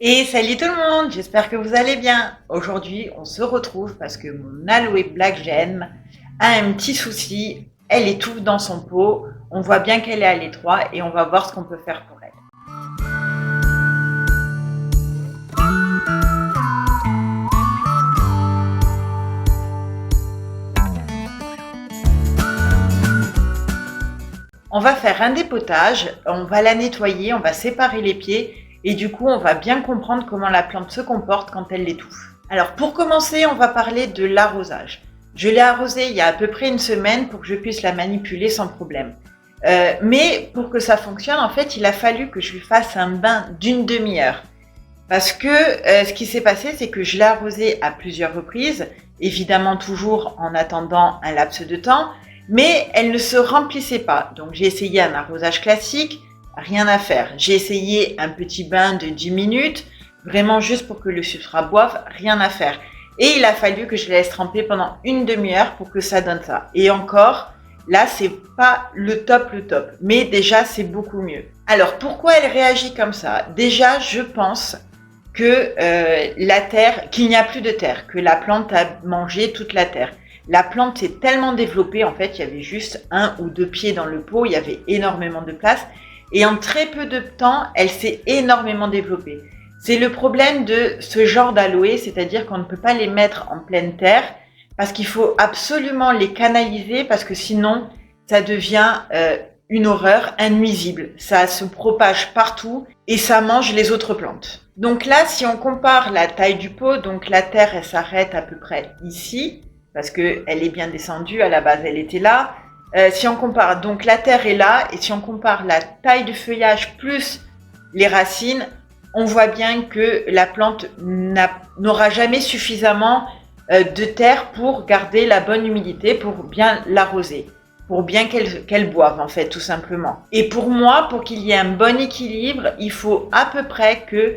Et salut tout le monde, j'espère que vous allez bien. Aujourd'hui, on se retrouve parce que mon aloe black gem a un petit souci. Elle étouffe dans son pot. On voit bien qu'elle est à l'étroit et on va voir ce qu'on peut faire pour elle. On va faire un dépotage, on va la nettoyer, on va séparer les pieds et du coup on va bien comprendre comment la plante se comporte quand elle l'étouffe. Alors pour commencer, on va parler de l'arrosage. Je l'ai arrosée il y a à peu près une semaine pour que je puisse la manipuler sans problème. Mais pour que ça fonctionne, en fait, il a fallu que je lui fasse un bain d'une demi-heure. Parce que ce qui s'est passé, c'est que je l'ai arrosée à plusieurs reprises, évidemment toujours en attendant un laps de temps, mais elle ne se remplissait pas. Donc j'ai essayé un arrosage classique, rien à faire. J'ai essayé un petit bain de 10 minutes, vraiment juste pour que le substrat boive, rien à faire. Et il a fallu que je la laisse tremper pendant une demi-heure pour que ça donne ça. Et encore, là, c'est pas le top, mais déjà, c'est beaucoup mieux. Alors, pourquoi elle réagit comme ça? Déjà, je pense que la terre, qu'il n'y a plus de terre, que la plante a mangé toute la terre. La plante s'est tellement développée, en fait, il y avait juste 1 ou 2 pieds dans le pot, il y avait énormément de place. Et en très peu de temps, elle s'est énormément développée. C'est le problème de ce genre d'aloe, c'est-à-dire qu'on ne peut pas les mettre en pleine terre parce qu'il faut absolument les canaliser parce que sinon, ça devient une horreur, un nuisible. Ça se propage partout et ça mange les autres plantes. Donc là, si on compare la taille du pot, donc la terre, elle s'arrête à peu près ici parce qu'elle est bien descendue, à la base, elle était là. Si on compare, donc la terre est là, et si on compare la taille du feuillage plus les racines, on voit bien que la plante n'aura jamais suffisamment de terre pour garder la bonne humidité, pour bien l'arroser, pour bien qu'elle boive en fait, tout simplement. Et pour moi, pour qu'il y ait un bon équilibre, il faut à peu près que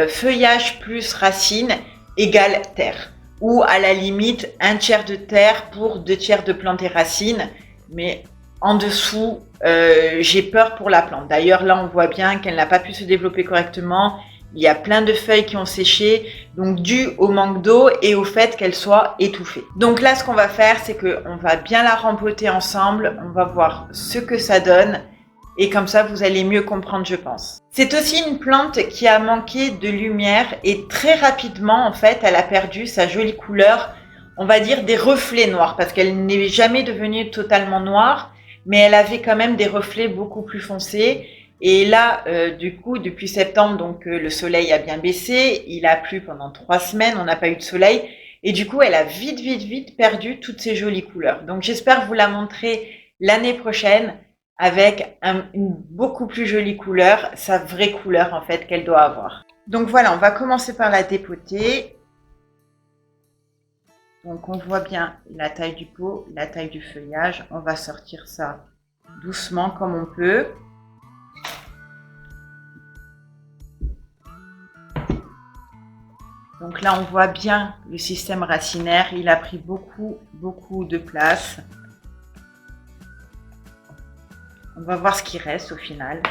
feuillage plus racines égale terre. Ou à la limite, 1/3 de terre pour 2/3 de plantes et racines. Mais en dessous, j'ai peur pour la plante. D'ailleurs, là, on voit bien qu'elle n'a pas pu se développer correctement. Il y a plein de feuilles qui ont séché, donc dû au manque d'eau et au fait qu'elle soit étouffée. Donc là, ce qu'on va faire, c'est qu'on va bien la rempoter ensemble. On va voir ce que ça donne. Et comme ça, vous allez mieux comprendre, je pense. C'est aussi une plante qui a manqué de lumière et très rapidement, en fait, elle a perdu sa jolie couleur, on va dire des reflets noirs, parce qu'elle n'est jamais devenue totalement noire, mais elle avait quand même des reflets beaucoup plus foncés. Et là, du coup, depuis septembre, donc le soleil a bien baissé, il a plu pendant 3 semaines, on n'a pas eu de soleil, et du coup, elle a vite perdu toutes ces jolies couleurs. Donc j'espère vous la montrer l'année prochaine avec une beaucoup plus jolie couleur, sa vraie couleur en fait qu'elle doit avoir. Donc voilà, on va commencer par la dépoter. Donc on voit bien la taille du pot, la taille du feuillage. On va sortir ça doucement comme on peut. Donc là on voit bien le système racinaire, il a pris beaucoup de place. On va voir ce qui reste au final.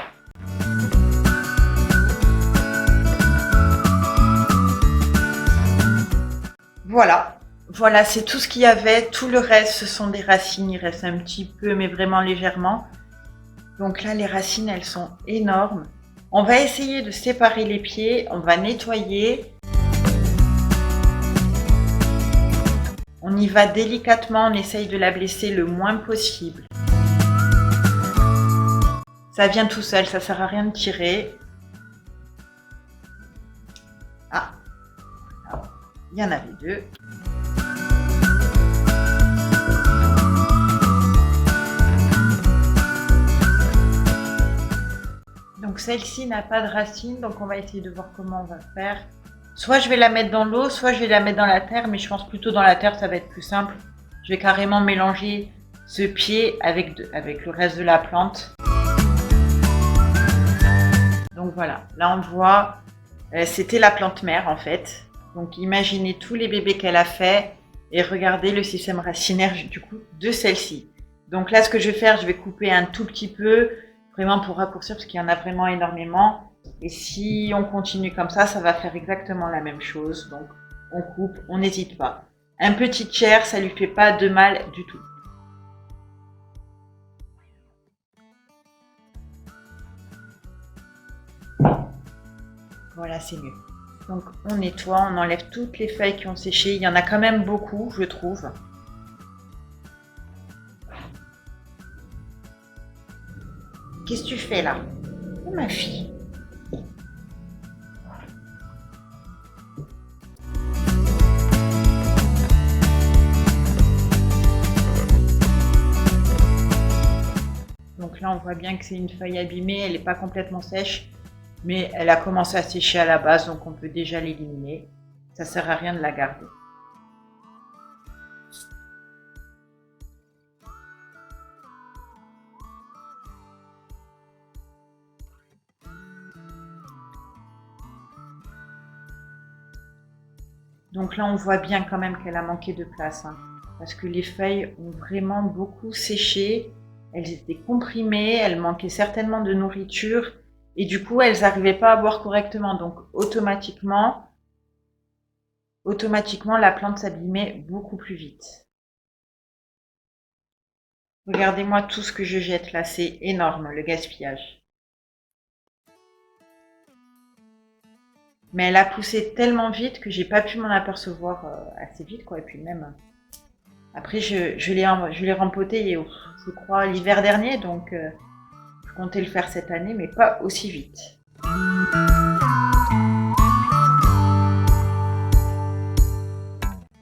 Voilà, c'est tout ce qu'il y avait. Tout le reste, ce sont des racines. Il reste un petit peu, mais vraiment légèrement. Donc là, les racines, elles sont énormes. On va essayer de séparer les pieds. On va nettoyer. On y va délicatement. On essaye de la blesser le moins possible. Ça vient tout seul, ça sert à rien de tirer. Ah, il y en avait 2. Donc celle-ci n'a pas de racines, donc on va essayer de voir comment on va faire. Soit je vais la mettre dans l'eau, soit je vais la mettre dans la terre, mais je pense plutôt dans la terre, ça va être plus simple. Je vais carrément mélanger ce pied avec le reste de la plante. Donc voilà, là on voit, c'était la plante mère en fait. Donc imaginez tous les bébés qu'elle a fait et regardez le système racinaire du coup de celle-ci. Donc là ce que je vais faire, je vais couper un tout petit peu, vraiment pour raccourcir parce qu'il y en a vraiment énormément. Et si on continue comme ça va faire exactement la même chose. Donc on coupe, on n'hésite pas. Un petit tiers, ça lui fait pas de mal du tout. Voilà, c'est mieux. Donc on nettoie, on enlève toutes les feuilles qui ont séché. Il y en a quand même beaucoup, je trouve. Qu'est-ce que tu fais là? Oh, ma fille. Donc là, on voit bien que c'est une feuille abîmée, elle n'est pas complètement sèche, mais elle a commencé à sécher à la base, donc on peut déjà l'éliminer. Ça sert à rien de la garder. Donc là, on voit bien quand même qu'elle a manqué de place, hein, parce que les feuilles ont vraiment beaucoup séché. Elles étaient comprimées, elles manquaient certainement de nourriture et du coup, elles n'arrivaient pas à boire correctement. Donc automatiquement, la plante s'abîmait beaucoup plus vite. Regardez-moi tout ce que je jette là, c'est énorme le gaspillage. Mais elle a poussé tellement vite que j'ai pas pu m'en apercevoir assez vite, quoi. Et puis même après, je l'ai rempoté, je crois, l'hiver dernier, donc je comptais le faire cette année, mais pas aussi vite.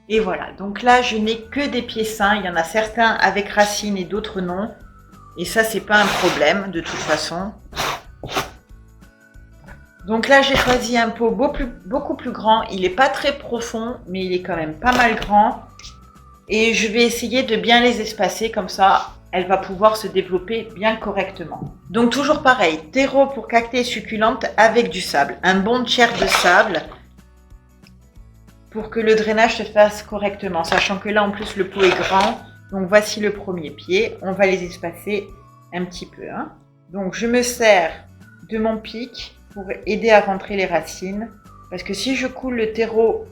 Et voilà, donc là, je n'ai que des pieds sains. Il y en a certains avec racines et d'autres non. Et ça, c'est pas un problème, de toute façon. Donc là, j'ai choisi un pot beaucoup plus grand. Il n'est pas très profond, mais il est quand même pas mal grand. Et je vais essayer de bien les espacer, comme ça, elle va pouvoir se développer bien correctement. Donc toujours pareil, terreau pour cactés succulentes avec du sable. Un bon tiers de sable pour que le drainage se fasse correctement. Sachant que là, en plus, le pot est grand. Donc voici le premier pied. On va les espacer un petit peu, hein. Donc je me sers de mon pic pour aider à rentrer les racines. Parce que si je coule le terreau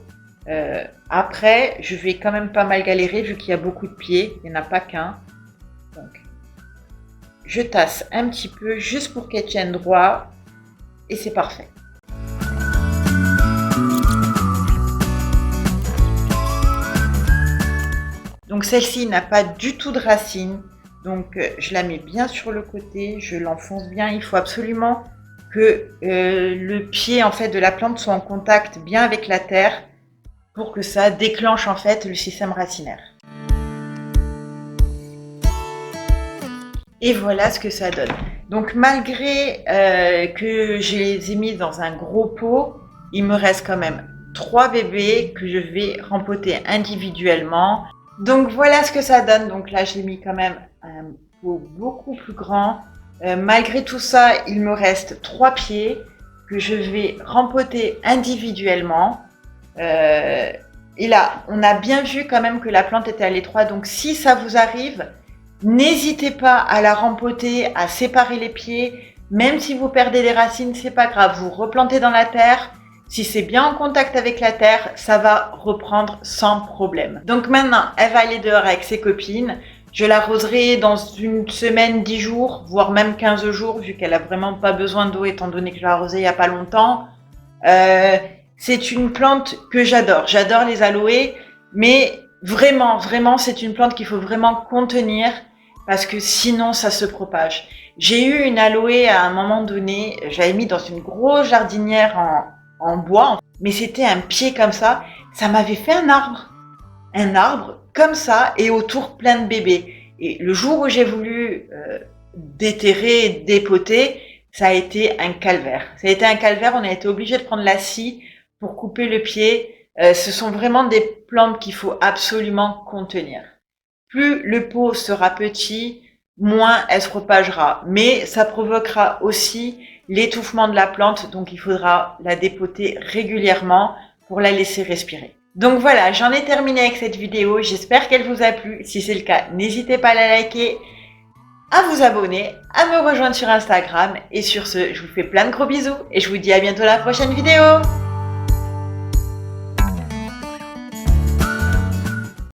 après, je vais quand même pas mal galérer vu qu'il y a beaucoup de pieds. Il n'y en a pas qu'un. Donc, je tasse un petit peu juste pour qu'elle tienne droit. Et c'est parfait. Donc celle-ci n'a pas du tout de racines. Donc je la mets bien sur le côté. Je l'enfonce bien. Il faut absolument que le pied en fait de la plante soit en contact bien avec la terre pour que ça déclenche en fait le système racinaire. Et voilà ce que ça donne. Donc malgré que je les ai mis dans un gros pot, il me reste quand même 3 bébés que je vais rempoter individuellement. Donc voilà ce que ça donne. Donc là j'ai mis quand même un pot beaucoup plus grand. Malgré tout ça, il me reste 3 pieds que je vais rempoter individuellement. Et là, on a bien vu quand même que la plante était à l'étroit. Donc si ça vous arrive, n'hésitez pas à la rempoter, à séparer les pieds. Même si vous perdez les racines, c'est pas grave. Vous replantez dans la terre. Si c'est bien en contact avec la terre, ça va reprendre sans problème. Donc maintenant, elle va aller dehors avec ses copines. Je l'arroserai dans une semaine, 10 jours, voire même 15 jours, vu qu'elle a vraiment pas besoin d'eau étant donné que je l'ai arrosée il y a pas longtemps. C'est une plante que j'adore. J'adore les aloés, mais vraiment, c'est une plante qu'il faut vraiment contenir parce que sinon ça se propage. J'ai eu une aloé à un moment donné, j'avais mis dans une grosse jardinière en bois, mais c'était un pied comme ça. Ça m'avait fait un arbre comme ça et autour plein de bébés. Et le jour où j'ai voulu déterrer, dépoter, ça a été un calvaire. On a été obligé de prendre la scie pour couper le pied. Ce sont vraiment des plantes qu'il faut absolument contenir. Plus le pot sera petit, moins elle se propagera. Mais ça provoquera aussi l'étouffement de la plante, donc il faudra la dépoter régulièrement pour la laisser respirer. Donc voilà, j'en ai terminé avec cette vidéo. J'espère qu'elle vous a plu. Si c'est le cas, n'hésitez pas à la liker. à vous abonner, à me rejoindre sur Instagram. Et sur ce, je vous fais plein de gros bisous et je vous dis à bientôt dans la prochaine vidéo.